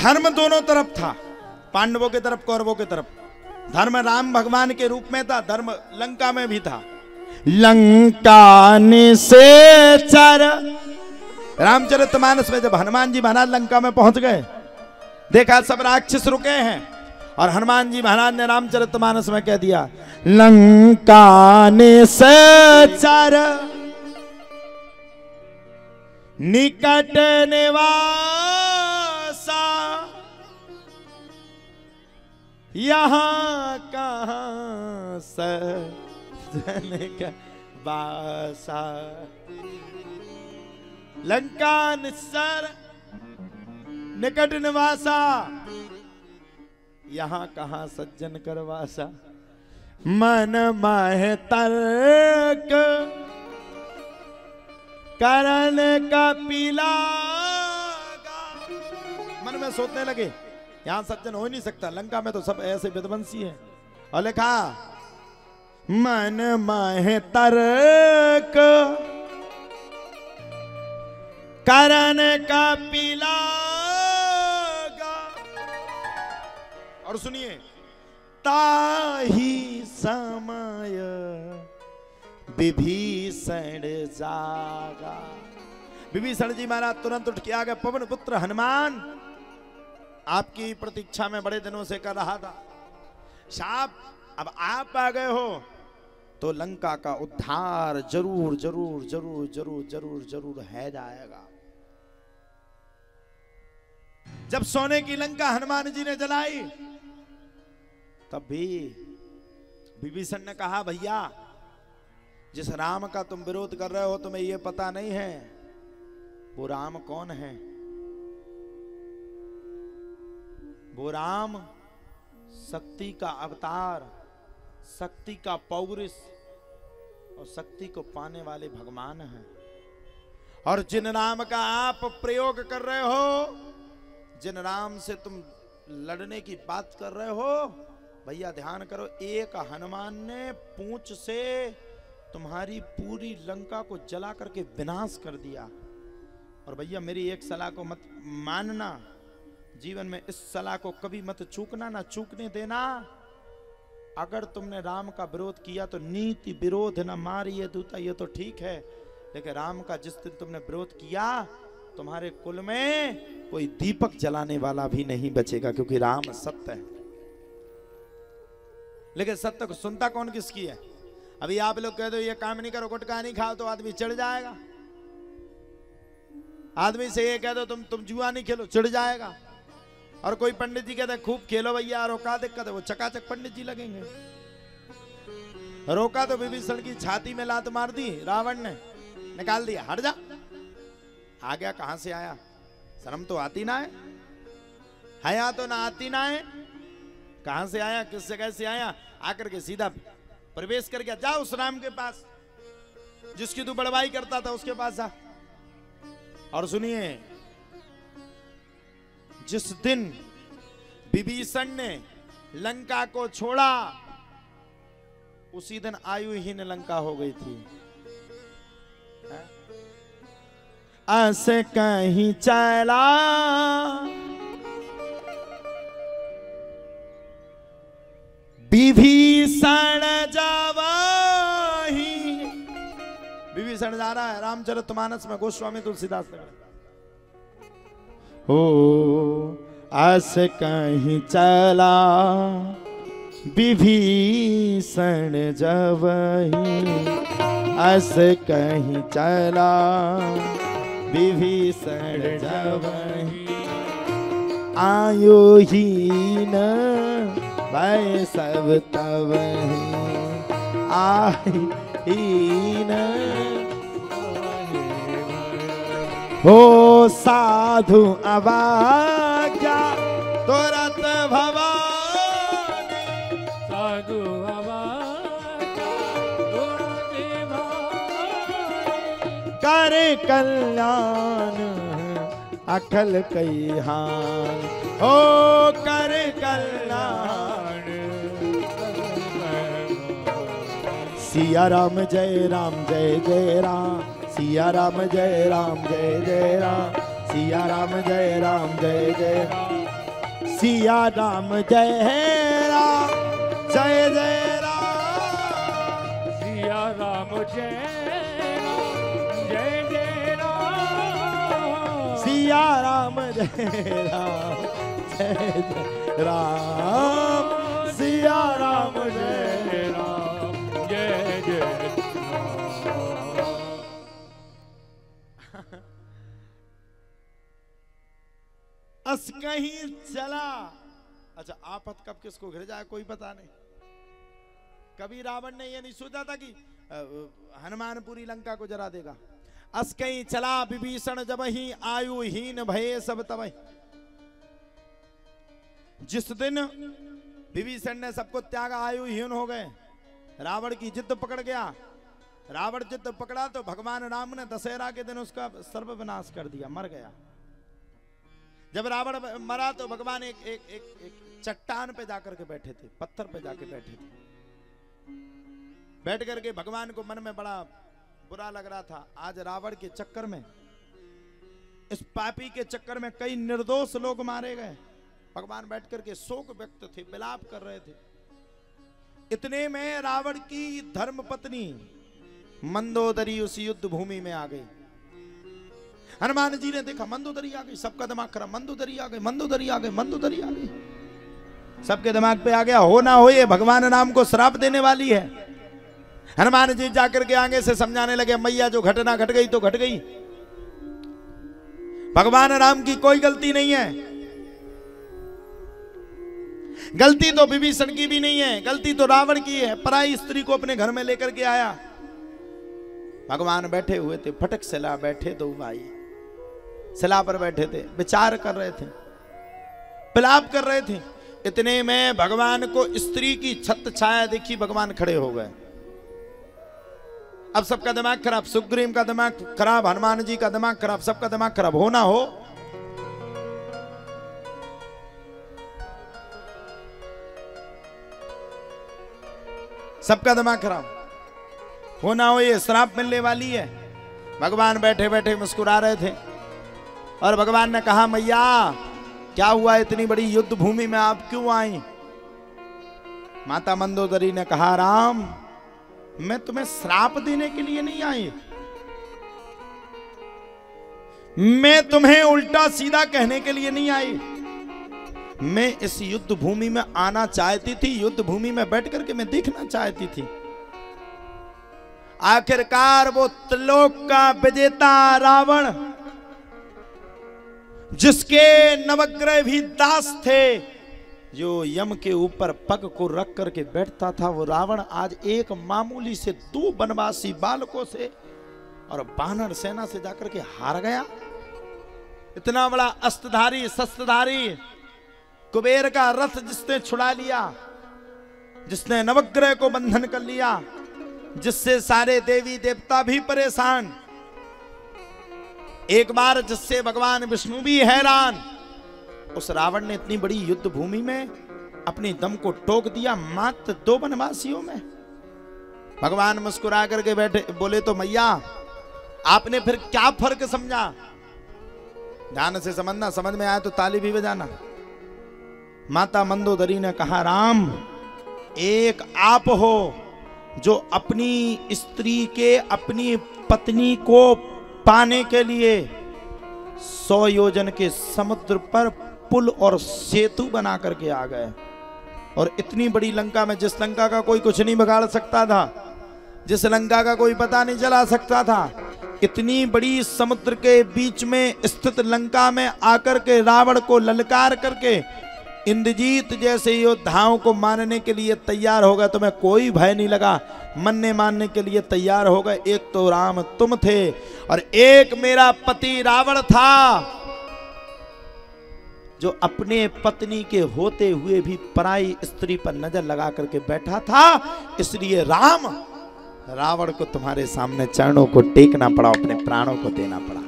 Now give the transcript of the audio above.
धर्म दोनों तरफ था, पांडवों की तरफ कौरवों की तरफ। धर्म राम भगवान के रूप में था, धर्म लंका में भी था। लंका निशाचर, रामचरितमानस में जब हनुमान जी महाराज लंका में पहुंच गए, देखा सब राक्षस रुके हैं, और हनुमान जी महाराज ने रामचरितमानस में कह दिया, लंका निशाचर निकट निवासा, यहाँ कहाँ सजन का वासा। लंका निस्सर निकट निवासा, यहाँ कहाँ सज्जन करवासा। मन माहे तर्क करण का पिलागा। मन में सोचने लगे यहां सज्जन हो ही नहीं सकता, लंका में तो सब ऐसे विध्वंसी हैं। और लिखा मन माहे तर्क करण का पिलागा। और सुनिए, ताही समय विभीषण जागा। विभीषण जी महाराज तुरंत उठ के आ गए। पवन पुत्र हनुमान, आपकी प्रतीक्षा में बड़े दिनों से कर रहा था। साहब अब आप आ गए हो तो लंका का उद्धार जरूर जरूर जरूर जरूर जरूर जरूर है जाएगा। जब सोने की लंका हनुमान जी ने जलाई, तब भी विभीषण ने कहा, भैया जिस राम का तुम विरोध कर रहे हो तुम्हें यह पता नहीं है वो राम कौन है। वो राम शक्ति का अवतार, शक्ति का पौरुष और शक्ति को पाने वाले भगवान हैं। और जिन राम का आप प्रयोग कर रहे हो, जिन राम से तुम लड़ने की बात कर रहे हो, भैया ध्यान करो, एक हनुमान ने पूंछ से तुम्हारी पूरी लंका को जला करके विनाश कर दिया। और भैया मेरी एक सलाह को मत मानना, जीवन में इस सलाह को कभी मत चूकना, ना चूकने देना। अगर तुमने राम का विरोध किया तो नीति विरोध न मारिए दूता, ये तो ठीक है, लेकिन राम का जिस दिन तुमने विरोध किया, तुम्हारे कुल में कोई दीपक जलाने वाला भी नहीं बचेगा, क्योंकि राम सत्य है। लेकिन सत्य को सुनता कौन किसकी है? अभी आप लोग कह दो ये काम नहीं करो, गुटखा नहीं खाओ, तो आदमी चिढ़ जाएगा। आदमी से ये कह दो तुम जुआ नहीं खेलो, चिढ़ जाएगा। और कोई पंडित जी कहते खूब खेलो भैया, रोका दिक्कत है, वो चकाचक पंडित जी लगेंगे। रोका तो विभीषण की छाती में लात मार दी रावण ने, निकाल दिया, हट जा। आ गया, कहां से आया? शर्म तो आती ना है, हया तो ना आती ना है। कहां से आया, किस जगह से आया? आकर के सीधा प्रवेश कर गया। जा उस राम के पास जिसकी तू बड़वाई करता था, उसके पास जा। और सुनिए, जिस दिन विभीषण ने लंका को छोड़ा, उसी दिन आयुहीन लंका हो गई थी। ऐसे कहीं चला विभीषण जावाही। विभीषण जा रहा है रामचरितमानस में, गोस्वामी तुलसीदास ने हो ऐसे कहीं चला विभीषण जावाही, ऐसे कहीं चला विभीषण जावाही। आयुहीन भय सब तब आहीन हो साधु अवाज्ञा तुरंत भवानी। साधु अवाज्ञा तुरंत भवानी। कर कल्याण अखल कई हान, ओ कर कल्याण। सिया राम जय राम जय जय राम, सिया राम जय जय राम, सिया राम जय जय सिया राम जय राम जय जय राम सिया राम जय जय राम सिया राम जय राम जय जय राम सिया राम जय राम जय जय राम। अस कहीं चला। अच्छा, आफत कब किसको घिर जाए कोई पता नहीं। कभी रावण ने यह नहीं सोचा था कि हनुमान पूरी लंका को जरा देगा। अस कहीं चला विभीषण जब ही आयुहीन भये सब तबहि। जिस दिन विभीषण ने सबको त्यागा, आयुहीन हो गए, रावण की जिद पकड़ गया। रावण जिद पकड़ा तो भगवान राम ने दशहरा के दिन उसका सर्वविनाश कर दिया, मर गया। जब रावण मरा तो भगवान एक चट्टान पे जाकर के बैठे थे, पत्थर पे जाके बैठे थे। बैठ करके भगवान को मन में बड़ा बुरा लग रहा था। आज रावण के चक्कर में, इस पापी के चक्कर में कई निर्दोष लोग मारे गए। भगवान बैठ करके शोक व्यक्त थे, विलाप कर रहे थे। इतने में रावण की धर्म पत्नी मंदोदरी उस युद्ध भूमि में आ गई। हनुमान जी ने देखा मंदोदरी आ गई, सबका दिमाग खराब, मंदोदरी आ गई, मंदोदरी आ गई, मंदोदरी आ गई। सबके दिमाग पे आ गया, हो ना हो ये भगवान राम को श्राप देने वाली है। हनुमान जी जाकर के आगे से समझाने लगे, मैया जो घटना घट गई तो घट गई, भगवान राम की कोई गलती नहीं है। गलती तो विभीषण की भी नहीं है, गलती तो रावण की है। पराई स्त्री को अपने घर में लेकर के आया। भगवान बैठे हुए थे, फटक सिला बैठे दो भाई, सिला पर बैठे थे, विचार कर रहे थे, विलाप कर रहे थे। इतने में भगवान को स्त्री की छत छाया देखी, भगवान खड़े हो गए। अब सबका दिमाग खराब, सुग्रीव का दिमाग खराब, हनुमान जी का दिमाग खराब, सबका दिमाग खराब। हो ना हो सबका दिमाग खराब, हो ना हो ये श्राप मिलने वाली है। भगवान बैठे बैठे मुस्कुरा रहे थे और भगवान ने कहा, मैया क्या हुआ, इतनी बड़ी युद्ध भूमि में आप क्यों आई? माता मंदोदरी ने कहा, राम मैं तुम्हें श्राप देने के लिए नहीं आई, मैं तुम्हें उल्टा सीधा कहने के लिए नहीं आई। मैं इस युद्ध भूमि में आना चाहती थी, युद्ध भूमि में बैठ करके मैं देखना चाहती थी। आखिरकार वो त्रिलोक का विजेता रावण, जिसके नवग्रह भी दास थे, जो यम के ऊपर पग को रख करके बैठता था, वो रावण आज एक मामूली से 2 वनवासी बालकों से और वानर सेना से जाकर के हार गया। इतना बड़ा अस्त्रधारी शस्त्रधारी कुबेर का रथ जिसने छुड़ा लिया, जिसने नवग्रह को बंधन कर लिया, जिससे सारे देवी देवता भी परेशान, एक बार जिससे भगवान विष्णु भी हैरान, उस रावण ने इतनी बड़ी युद्ध भूमि में अपनी दम को टोक दिया मात्र 2 वनवासियों में। भगवान मुस्कुरा करके बैठे, बोले, तो मैया आपने फिर क्या फर्क समझा? ध्यान से समझना, समझ में आया तो ताली भी बजाना। माता मंदोदरी ने कहा, राम एक आप हो जो अपनी स्त्री के, अपनी पत्नी को पाने के लिए 100 योजन के समुद्र पर पुल और सेतु बना करके आ गए। और इतनी बड़ी लंका में, जिस लंका का कोई कुछ नहीं बिगाड़ सकता था, जिस लंका का कोई पता नहीं चला सकता था, इतनी बड़ी समुद्र के बीच में स्थित लंका में आकर के रावण को ललकार करके इंद्रजीत जैसे योद्धाओं को मारने के लिए तैयार हो गए। तुम्हें कोई भय नहीं लगा, मरने मारने के लिए तैयार हो गए। एक तो राम तुम थे और एक मेरा पति रावण था, जो अपने पत्नी के होते हुए भी पराई स्त्री पर नजर लगा करके बैठा था। इसलिए राम, रावण को तुम्हारे सामने चरणों को टेकना पड़ा, अपने प्राणों को देना पड़ा।